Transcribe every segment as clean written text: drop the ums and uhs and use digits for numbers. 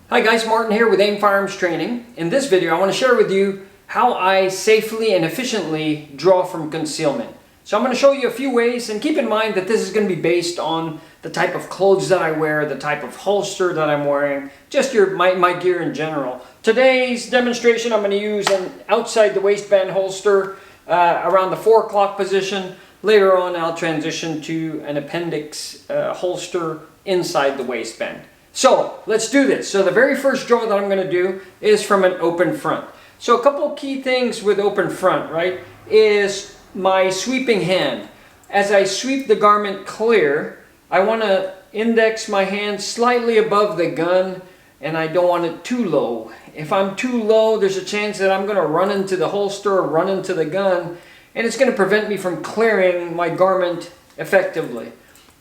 Hi guys, Martin here with AIM Firearms Training. In this video I want to share with you how I safely and efficiently draw from concealment. So I'm going to show you a few ways, and keep in mind that this is going to be based on the type of clothes that I wear, the type of holster that I'm wearing, just my gear in general. Today's demonstration I'm going to use an outside the waistband holster around the 4 o'clock position. Later on I'll transition to an Appendix holster inside the waistband. So let's do this. So the very first draw that I'm going to do is from an open front. So a couple key things with open front, right, is my sweeping hand. As I sweep the garment clear, I want to index my hand slightly above the gun, and I don't want it too low. If I'm too low, there's a chance that I'm going to run into the holster or run into the gun, and it's going to prevent me from clearing my garment effectively.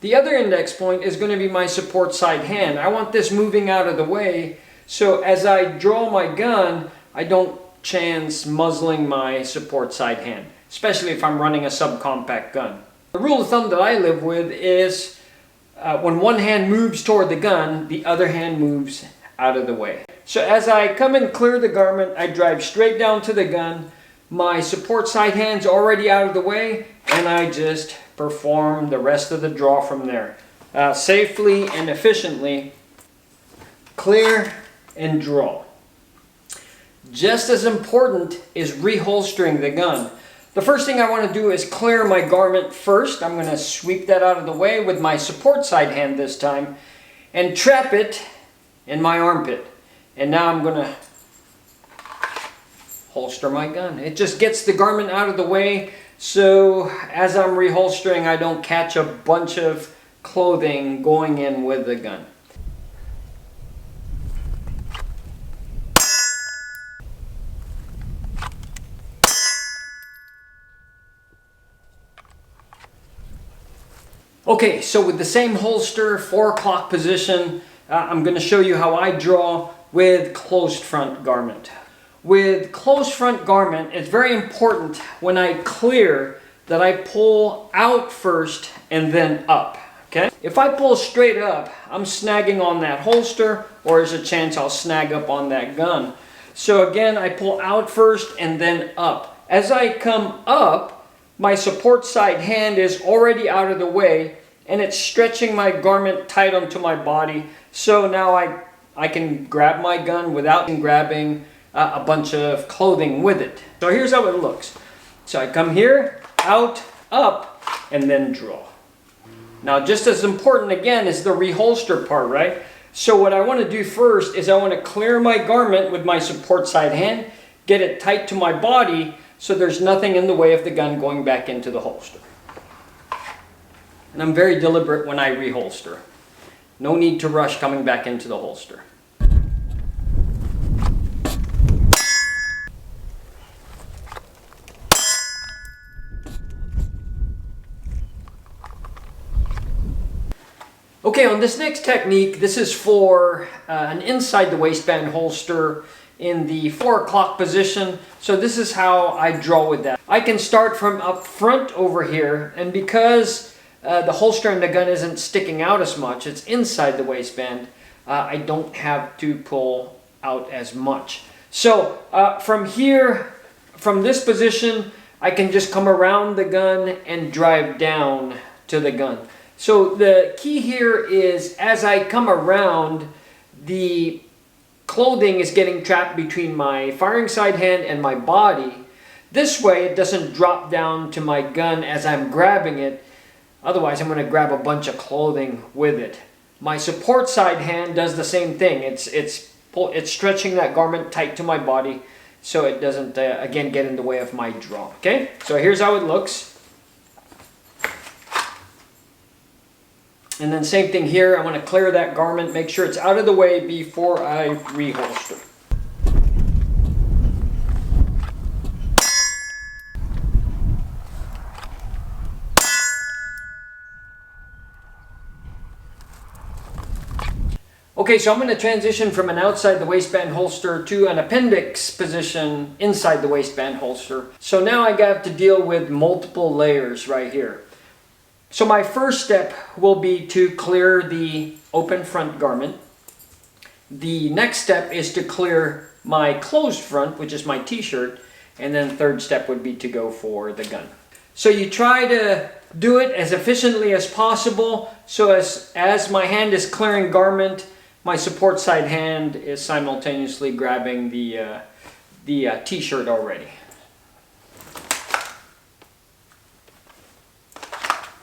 The other index point is going to be my support side hand. I want this moving out of the way, so as I draw my gun, I don't chance muzzling my support side hand, especially if I'm running a subcompact gun. The rule of thumb that I live with is when one hand moves toward the gun, the other hand moves out of the way. So as I come and clear the garment, I drive straight down to the gun. My support side hand's already out of the way, and I just perform the rest of the draw from there. Safely and efficiently, clear and draw. Just as important is reholstering the gun. The first thing I want to do is clear my garment first. I'm going to sweep that out of the way with my support side hand this time and trap it in my armpit. And now I'm going to holster my gun. It just gets the garment out of the way, so as I'm reholstering, I don't catch a bunch of clothing going in with the gun. Okay, so with the same holster, 4 o'clock position, I'm going to show you how I draw with closed front garment. With closed front garment, it's very important when I clear that I pull out first and then up. Okay? If I pull straight up, I'm snagging on that holster, or there's a chance I'll snag up on that gun. So again, I pull out first and then up. As I come up, my support side hand is already out of the way, and it's stretching my garment tight onto my body. So now I can grab my gun without grabbing a bunch of clothing with it. So here's how it looks. So I come here, out, up, and then draw. Now just as important again is the reholster part, right? So what I want to do first is I want to clear my garment with my support side hand, get it tight to my body so there's nothing in the way of the gun going back into the holster. And I'm very deliberate when I reholster. No need to rush coming back into the holster. Okay, on this next technique, this is for an inside the waistband holster in the 4 o'clock position. So this is how I draw with that. I can start from up front over here, and because the holster and the gun isn't sticking out as much, it's inside the waistband, I don't have to pull out as much. So from here, from this position, I can just come around the gun and drive down to the gun. So the key here is as I come around, the clothing is getting trapped between my firing side hand and my body. This way it doesn't drop down to my gun as I'm grabbing it. Otherwise I'm going to grab a bunch of clothing with it. My support side hand does the same thing. It's stretching that garment tight to my body so it doesn't again get in the way of my draw. Okay, so here's how it looks. And then same thing here, I want to clear that garment, make sure it's out of the way before I reholster. Okay, so I'm going to transition from an outside the waistband holster to an appendix position inside the waistband holster. So now I got to deal with multiple layers right here. So my first step will be to clear the open front garment. The next step is to clear my closed front, which is my t-shirt, and then third step would be to go for the gun. So you try to do it as efficiently as possible, so as my hand is clearing garment, my support side hand is simultaneously grabbing the t-shirt already.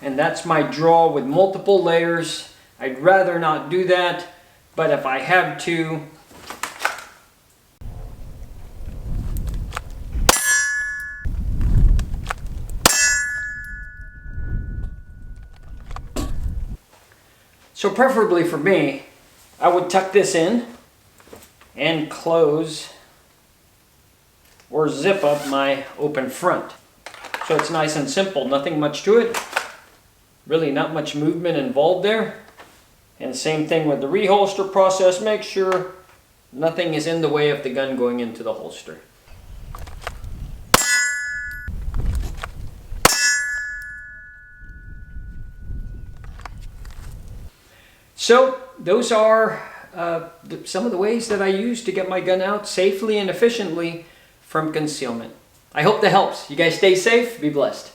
And that's my draw with multiple layers. I'd rather not do that, but if I have to, so preferably for me, I would tuck this in and close or zip up my open front. So it's nice and simple, nothing much to it. Really not much movement involved there. And same thing with the reholster process. Make sure nothing is in the way of the gun going into the holster. So those are some of the ways that I use to get my gun out safely and efficiently from concealment. I hope that helps. You guys stay safe, be blessed.